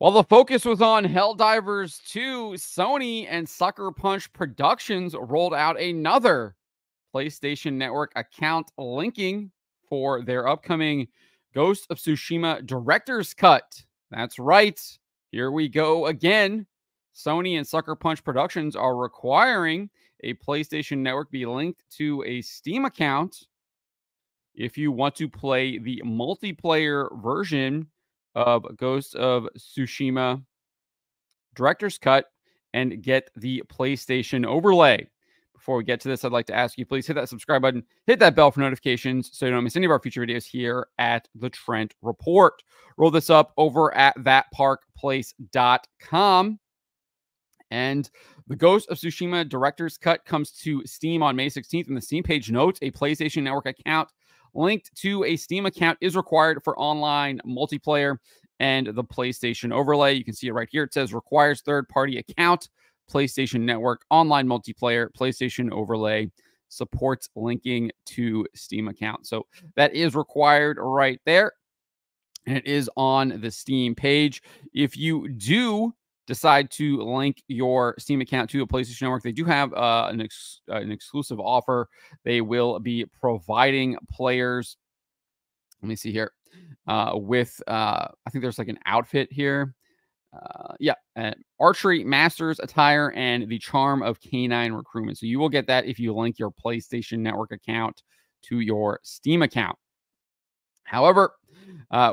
While the focus was on Helldivers 2, Sony and Sucker Punch Productions rolled out another PlayStation Network account linking for their upcoming Ghost of Tsushima Director's Cut. That's right. Here we go again. Sony and Sucker Punch Productions are requiring a PlayStation Network be linked to a Steam account if you want to play the multiplayer version of Ghost of Tsushima Director's Cut and get the PlayStation overlay. Before we get to this, I'd like to ask you, please hit that subscribe button, hit that bell for notifications so you don't miss any of our future videos here at the Trent Report. Roll this up over at thatparkplace.com. And the Ghost of Tsushima Director's Cut comes to Steam on May 16th. And the Steam page notes a PlayStation Network account linked to a Steam account is required for online multiplayer and the PlayStation overlay. You can see it right here. It says requires third-party account, PlayStation Network, online multiplayer, PlayStation overlay, supports linking to Steam account. So that is required right there. And it is on the Steam page. If you do decide to link your Steam account to a PlayStation Network, they do have an exclusive offer. They will be providing players, let me see here, with, I think there's like an outfit here. Archery Masters attire and the Charm of Canine Recruitment. So you will get that if you link your PlayStation Network account to your Steam account. However,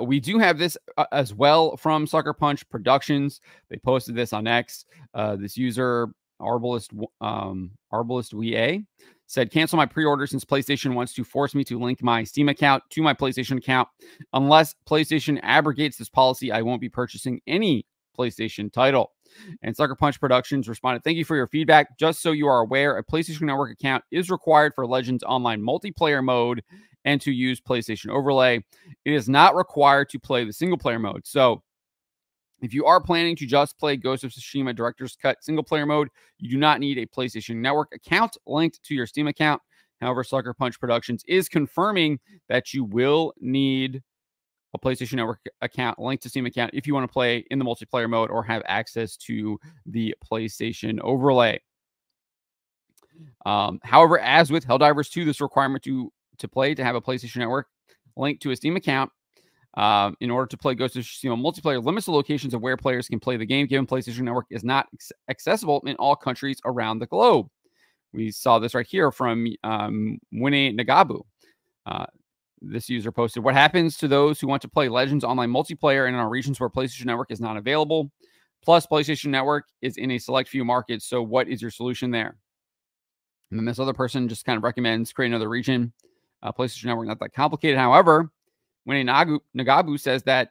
we do have this as well from Sucker Punch Productions. They posted this on X. This user, Arbalist VA, said, cancel my pre-order since PlayStation wants to force me to link my Steam account to my PlayStation account. Unless PlayStation abrogates this policy, I won't be purchasing any PlayStation title. And Sucker Punch Productions responded, thank you for your feedback. Just so you are aware, a PlayStation Network account is required for Legends Online multiplayer mode and to use PlayStation overlay. It is not required to play the single player mode. So if you are planning to just play Ghost of Tsushima Director's Cut single player mode, you do not need a PlayStation Network account linked to your Steam account. However, Sucker Punch Productions is confirming that you will need a PlayStation Network account linked to Steam account if you want to play in the multiplayer mode or have access to the PlayStation overlay. However, as with Helldivers 2, this requirement to have a PlayStation Network linked to a Steam account in order to play Ghost of Tsushima multiplayer limits the locations of where players can play the game, given PlayStation Network is not accessible in all countries around the globe. We saw this right here from Winnie Nagabu. This user posted, what happens to those who want to play Legends Online multiplayer in our regions where PlayStation Network is not available? Plus, PlayStation Network is in a select few markets, so what is your solution there? And then this other person just kind of recommends create another region. PlayStation Network, not that complicated. However, when Nagabu says that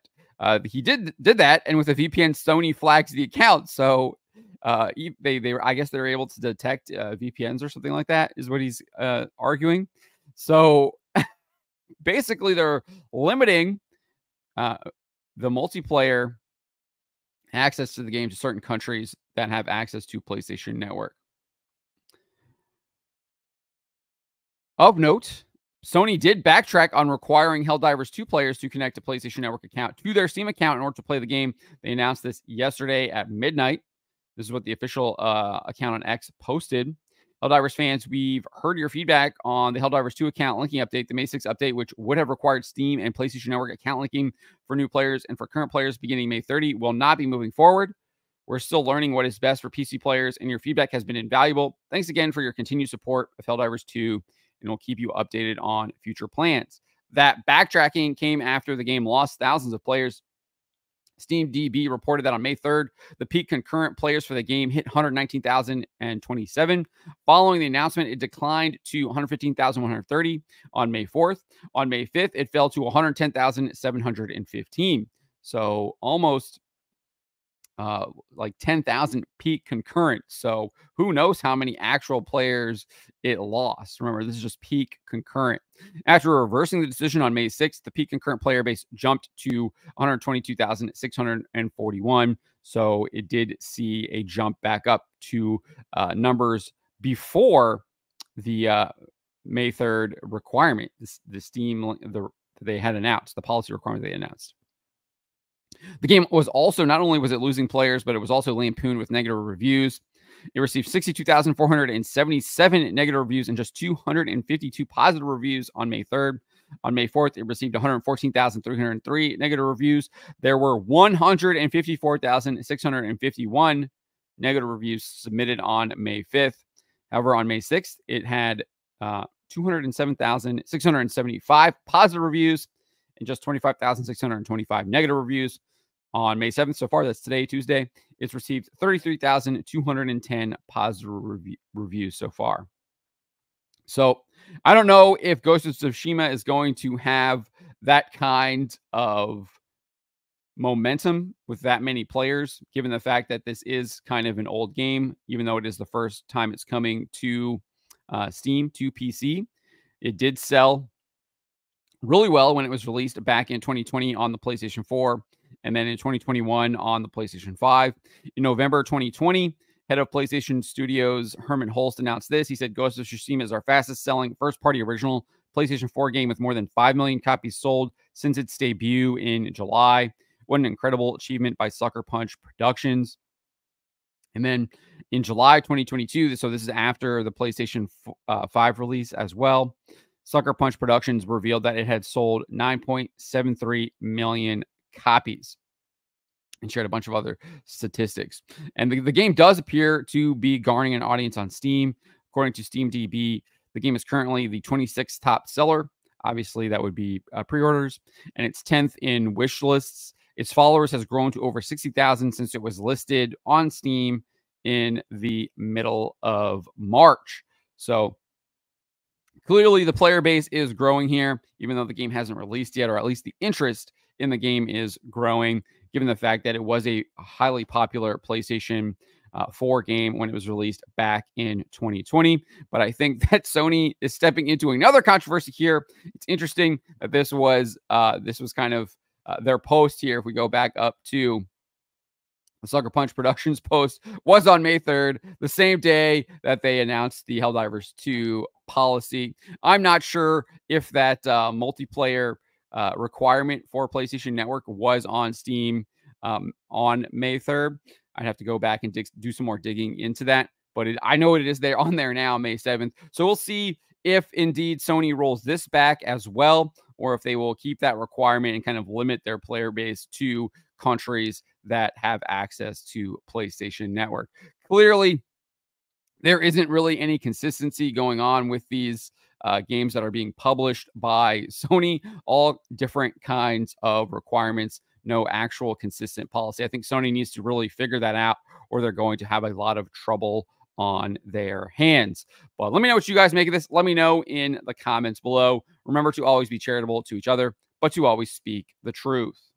he did that, and with a VPN, Sony flags the account. So they I guess they're able to detect VPNs or something like that, is what he's arguing. So basically, they're limiting the multiplayer access to the game to certain countries that have access to PlayStation Network. Of note, Sony did backtrack on requiring Helldivers 2 players to connect a PlayStation Network account to their Steam account in order to play the game. They announced this yesterday at midnight. This is what the official account on X posted. Helldivers fans, we've heard your feedback on the Helldivers 2 account linking update, the May 6th update, which would have required Steam and PlayStation Network account linking for new players and for current players beginning May 30, will not be moving forward. We're still learning what is best for PC players, and your feedback has been invaluable. Thanks again for your continued support of Helldivers 2, and we'll keep you updated on future plans. That backtracking came after the game lost thousands of players. SteamDB reported that on May 3rd, the peak concurrent players for the game hit 119,027. Following the announcement, it declined to 115,130 on May 4th. On May 5th, it fell to 110,715. So almost like 10,000 peak concurrent. So who knows how many actual players it lost. Remember, this is just peak concurrent. After reversing the decision on May 6th, the peak concurrent player base jumped to 122,641. So it did see a jump back up to numbers before the May 3rd requirement, the Steam, they had announced, the policy requirement they announced. The game was also, not only was it losing players, but it was also lampooned with negative reviews. It received 62,477 negative reviews and just 252 positive reviews on May 3rd. On May 4th, it received 114,303 negative reviews. There were 154,651 negative reviews submitted on May 5th. However, on May 6th, it had 207,675 positive reviews and just 25,625 negative reviews. On May 7th, so far, that's today, Tuesday, it's received 33,210 positive reviews so far. So I don't know if Ghost of Tsushima is going to have that kind of momentum with that many players, given the fact that this is kind of an old game, even though it is the first time it's coming to Steam, to PC. It did sell really well when it was released back in 2020 on the PlayStation 4, and then in 2021 on the PlayStation 5. In November 2020, head of PlayStation Studios Herman Holst announced this. He said, Ghost of Tsushima is our fastest selling first-party original PlayStation 4 game with more than 5 million copies sold since its debut in July. What an incredible achievement by Sucker Punch Productions. And then in July 2022, so this is after the PlayStation 5 release as well, Sucker Punch Productions revealed that it had sold 9.73 million copies and shared a bunch of other statistics. And the game does appear to be garnering an audience on Steam. According to SteamDB, the game is currently the 26th top seller. Obviously, that would be pre-orders, and it's 10th in wish lists. Its followers has grown to over 60,000 since it was listed on Steam in the middle of March. So clearly the player base is growing here, even though the game hasn't released yet, or at least the interest in the game is growing, given the fact that it was a highly popular PlayStation 4 game when it was released back in 2020. But I think that Sony is stepping into another controversy here. It's interesting that this was kind of their post here. If we go back up to the Sucker Punch Productions post, was on May 3rd, the same day that they announced the Helldivers 2 policy. I'm not sure if that multiplayer requirement for PlayStation Network was on Steam on May 3rd. I'd have to go back and do some more digging into that. But I know it is there on there now, May 7th. So we'll see if indeed Sony rolls this back as well, or if they will keep that requirement and kind of limit their player base to countries that have access to PlayStation Network. Clearly, there isn't really any consistency going on with these games that are being published by Sony. All different kinds of requirements, no actual consistent policy. I think Sony needs to really figure that out, or they're going to have a lot of trouble on their hands. But let me know what you guys make of this. Let me know in the comments below. Remember to always be charitable to each other, but to always speak the truth.